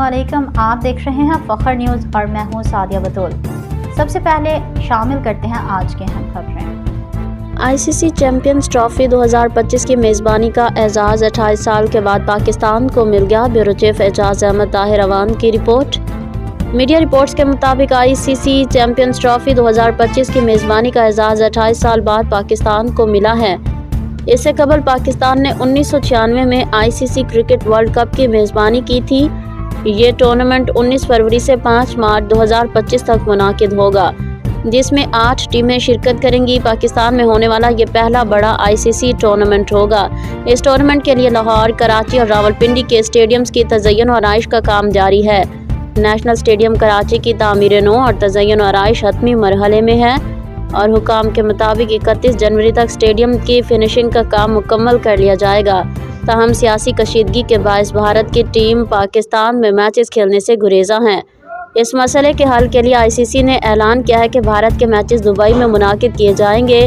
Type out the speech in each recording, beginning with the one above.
अस्सलामुअलैकुम। आप देख रहे हैं फखर न्यूज़ और मैं हूं सादिया बतूल। सबसे पहले शामिल करते हैं आज के अहम खबरें। आईसीसी चैंपियंस ट्रॉफी 2025 की मेज़बानी का एजाज़ 28 साल के बाद पाकिस्तान को मिल गया। ब्यूरो चीफ एजाज अहमद ताहिर अवान की रिपोर्ट। मीडिया रिपोर्ट्स के मुताबिक आईसीसी चैंपियंस ट्रॉफी 2025 की मेज़बानी का एजाज़ 28 साल बाद पाकिस्तान को मिला है। इससे कबल पाकिस्तान ने 1996 में आईसीसी क्रिकेट वर्ल्ड कप की मेज़बानी की थी। ये टूर्नामेंट 19 फरवरी से 5 मार्च 2025 तक मुनाकिद होगा, जिसमें 8 टीमें शिरकत करेंगी। पाकिस्तान में होने वाला ये पहला बड़ा आईसीसी टूर्नामेंट होगा। इस टूर्नामेंट के लिए लाहौर, कराची और रावलपिंडी के स्टेडियम्स की तज़य्युन और आराइश का काम जारी है। नेशनल स्टेडियम कराची की तामीर नौ और तज़य्युन और आराइश हतमी मरहले में है और हुकाम के मुताबिक 31 जनवरी तक स्टेडियम की फिनिशिंग का काम मुकम्मल कर लिया जाएगा। ताहम सियासी कशीदगी के बायस भारत की टीम पाकिस्तान में मैचेस खेलने से गुरेज़ा हैं। इस मसले के हल के लिए आईसीसी ने ऐलान किया है कि भारत के मैचेस दुबई में मुनाकिद किए जाएंगे।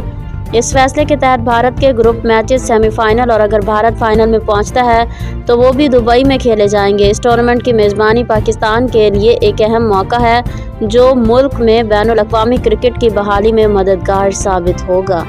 इस फैसले के तहत भारत के ग्रुप मैचेस सेमीफाइनल और अगर भारत फाइनल में पहुंचता है तो वो भी दुबई में खेले जाएंगे। इस टूर्नामेंट की मेज़बानी पाकिस्तान के लिए एक अहम मौका है जो मुल्क में बैनुल अक़वामी क्रिकेट की बहाली में मददगार साबित होगा।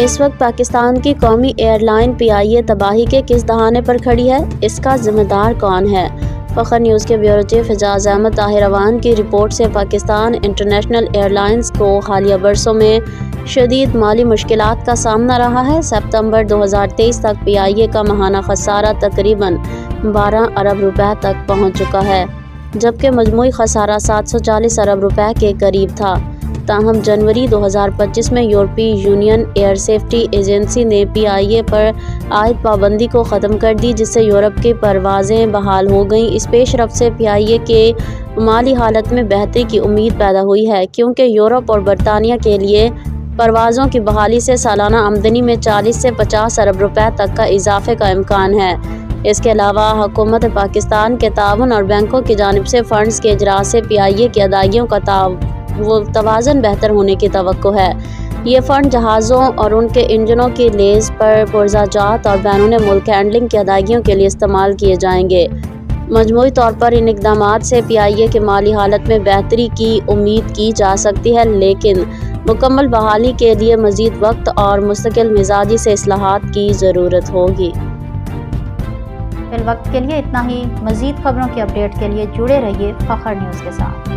इस वक्त पाकिस्तान की कौमी एयरलाइन PIA तबाही के किस दहाने पर खड़ी है, इसका जिम्मेदार कौन है? फखर न्यूज़ के ब्यूरो चीफ एजाज अहमद ताहिर अवान की रिपोर्ट से पाकिस्तान इंटरनेशनल एयरलाइंस को हालिया बरसों में शदीद माली मुश्किलात का सामना रहा है। सितंबर 2023 तक PIA का माहाना खसारा तकरीबन 12 अरब रुपए तक पहुंच चुका है, जबकि मजमूई खसारा 740 अरब रुपए के करीब था। ताहम जनवरी 2025 में यूरोपीय यूनियन एयर सेफ्टी एजेंसी ने PIA पर आयद पाबंदी को ख़त्म कर दी, जिससे यूरोप की परवाज़ें बहाल हो गईं। इस पेशरफ से PIA के माली हालत में बेहतरी की उम्मीद पैदा हुई है, क्योंकि यूरोप और बरतानिया के लिए परवाज़ों की बहाली से सालाना आमदनी में 40 से 50 अरब रुपए तक का इजाफे का इम्कान है। इसके अलावा हुकूमत पाकिस्तान के ताउन और बैंकों की जानिब से फ़ंड्स के इजरा से PIA की अदाइयों का तवाज़न बेहतर होने की तवक्को है। ये फ़ंड जहाज़ों और उनके इंजनों की लेज़ पर पुर्ज़ाजात और बैरून मुल्क हैंडलिंग की अदायगियों के लिए इस्तेमाल किए जाएंगे। मजमूई तौर पर इन इक़दामात से PIA के माली हालत में बेहतरी की उम्मीद की जा सकती है, लेकिन मुकम्मल बहाली के लिए मज़ीद वक्त और मुस्तकिल मिजाजी से इस्लाहात की ज़रूरत होगी। फिल वक्त के लिए इतना ही। मज़ीद खबरों की अपडेट के लिए जुड़े रहिए फखर न्यूज़ के साथ।